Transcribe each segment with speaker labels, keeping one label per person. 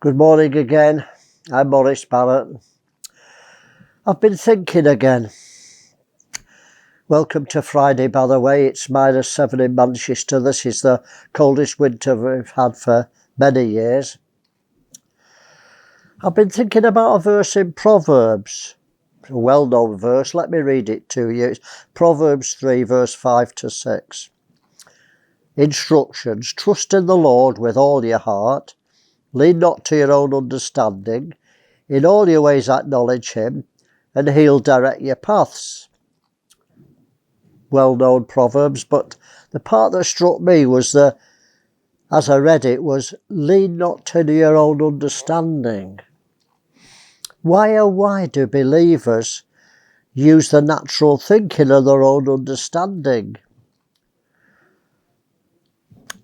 Speaker 1: Good morning again. I'm Maurice. I've been thinking again. Welcome to Friday, by the way. It's -7 in Manchester. This is the coldest winter we've had for many years. I've been thinking about a verse in Proverbs. A well-known verse. Let me read it to you. It's Proverbs 3, verse 5 to 6. Instructions. Trust in the Lord with all your heart. Lean not to your own understanding. In all your ways acknowledge him, and he'll direct your paths. Well-known Proverbs, but the part that struck me was as I read it, was lean not to your own understanding. Why do believers use the natural thinking of their own understanding?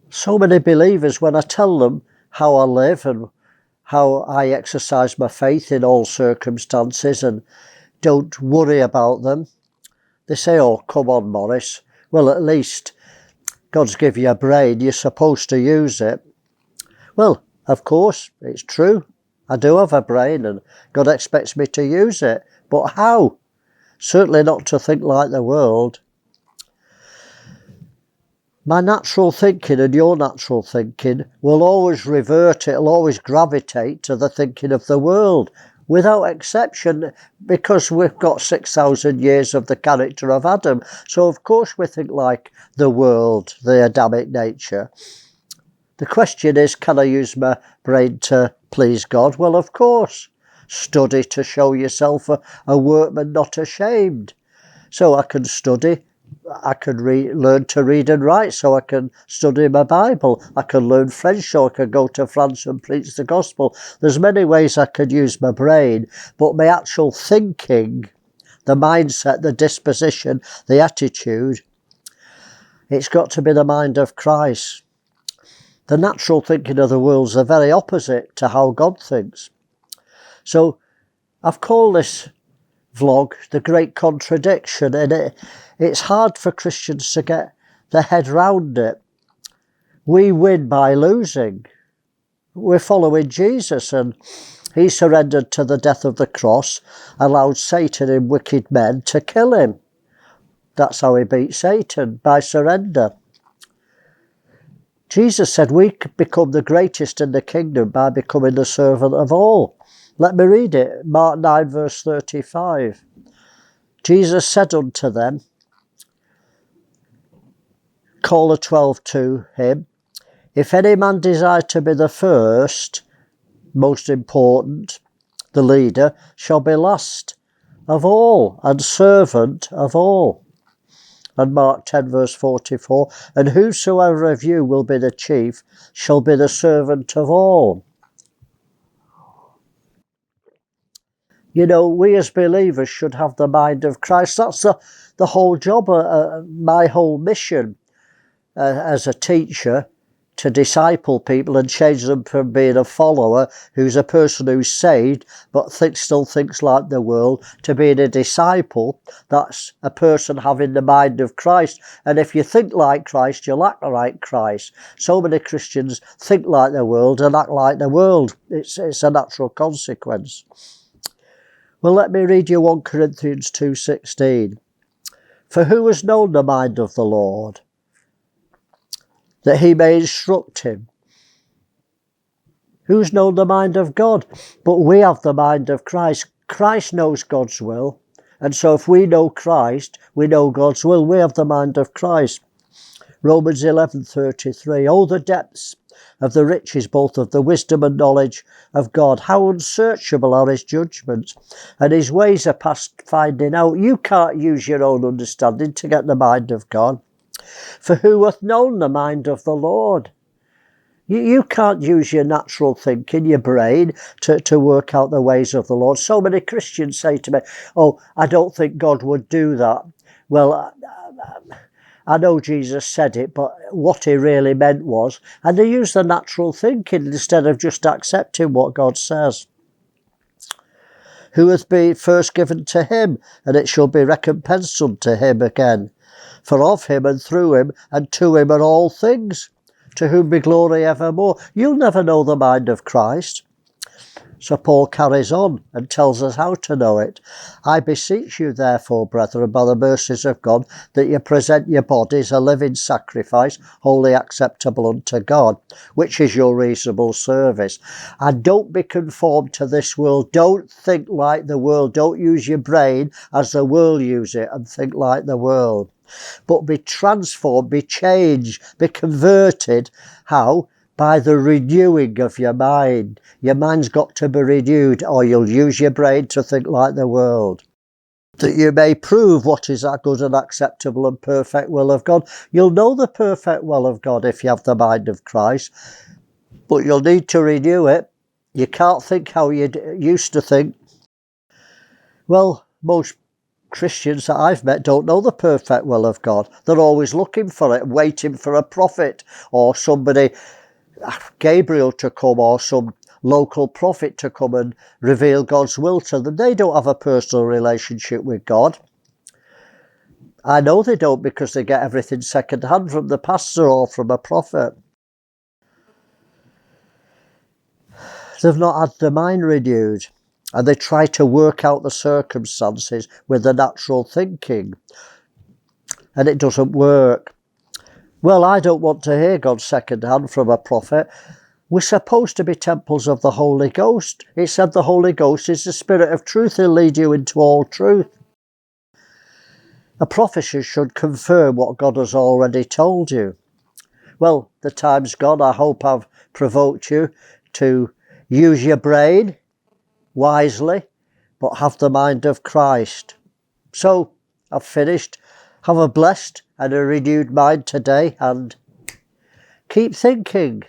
Speaker 1: So many believers, when I tell them how I live and how I exercise my faith in all circumstances and don't worry about them, they say, oh, come on, Maurice. Well, at least God's given you a brain. You're supposed to use it. Well, of course, it's true. I do have a brain and God expects me to use it. But how? Certainly not to think like the world. My natural thinking and your natural thinking will always revert, it'll always gravitate to the thinking of the world, without exception, because we've got 6,000 years of the character of Adam. So of course we think like the world, the Adamic nature. The question is, can I use my brain to please God? Well, of course. Study to show yourself a workman not ashamed. So I can study. I can learn to read and write, so I can study my Bible. I can learn French, so I can go to France and preach the gospel. There's many ways I could use my brain, but my actual thinking, the mindset, the disposition, the attitude, it's got to be the mind of Christ. The natural thinking of the world is the very opposite to how God thinks. So I've called this vlog the Great Contradiction, and it's hard for Christians to get their head round it. We win by losing. We're following Jesus, and he surrendered to the death of the cross, allowed Satan and wicked men to kill him. That's how he beat Satan, by surrender. Jesus said we could become the greatest in the kingdom by becoming the servant of all. Let me read it, Mark 9 verse 35. Jesus said unto them, call the 12 to him, if any man desire to be the first, most important, the leader, shall be last of all and servant of all. And Mark 10 verse 44, and whosoever of you will be the chief shall be the servant of all. You know, we as believers should have the mind of Christ. That's the whole job, my whole mission as a teacher, to disciple people and change them from being a follower who's a person who's saved but still thinks like the world, to being a disciple. That's a person having the mind of Christ. And if you think like Christ, you'll act like Christ. So many Christians think like the world and act like the world. It's a natural consequence. Well, let me read you 1 Corinthians 2:16. For who has known the mind of the Lord, that he may instruct him? Who's known the mind of God? But we have the mind of Christ. Christ knows God's will. And so if we know Christ, we know God's will. We have the mind of Christ. Romans 11:33. Oh, the depths of the riches, both of the wisdom and knowledge of God. How unsearchable are his judgments, and his ways are past finding out. You can't use your own understanding to get the mind of God. For who hath known the mind of the Lord? You can't use your natural thinking, your brain, to work out the ways of the Lord. So many Christians say to me, oh, I don't think God would do that. Well, I know Jesus said it, but what he really meant was, and they use the natural thinking instead of just accepting what God says. Who hath been first given to him, and it shall be recompensed unto him again. For of him and through him and to him are all things, to whom be glory evermore. You'll never know the mind of Christ. So Paul carries on and tells us how to know it. I beseech you, therefore, brethren, by the mercies of God, that you present your bodies a living sacrifice, wholly acceptable unto God, which is your reasonable service. And don't be conformed to this world. Don't think like the world. Don't use your brain as the world use it and think like the world. But be transformed, be changed, be converted. How? By the renewing of your mind. Your mind's got to be renewed, or you'll use your brain to think like the world. That you may prove what is that good and acceptable and perfect will of God. You'll know the perfect will of God if you have the mind of Christ, but you'll need to renew it. You can't think how you used to think. Well, most Christians that I've met don't know the perfect will of God. They're always looking for it, waiting for a prophet or somebody, Gabriel, to come, or some local prophet to come and reveal God's will to them. They don't have a personal relationship with God. I know they don't, because they get everything second hand from the pastor or from a prophet. They've not had their mind renewed, and they try to work out the circumstances with the natural thinking, and it doesn't work. Well, I don't want to hear God second hand from a prophet. We're supposed to be temples of the Holy Ghost. It said the Holy Ghost is the Spirit of truth. He'll lead you into all truth. A prophecy should confirm what God has already told you. Well, the time's gone. I hope I've provoked you to use your brain wisely, but have the mind of Christ. So, I've finished. Have a blessed and a renewed mind today, and keep thinking.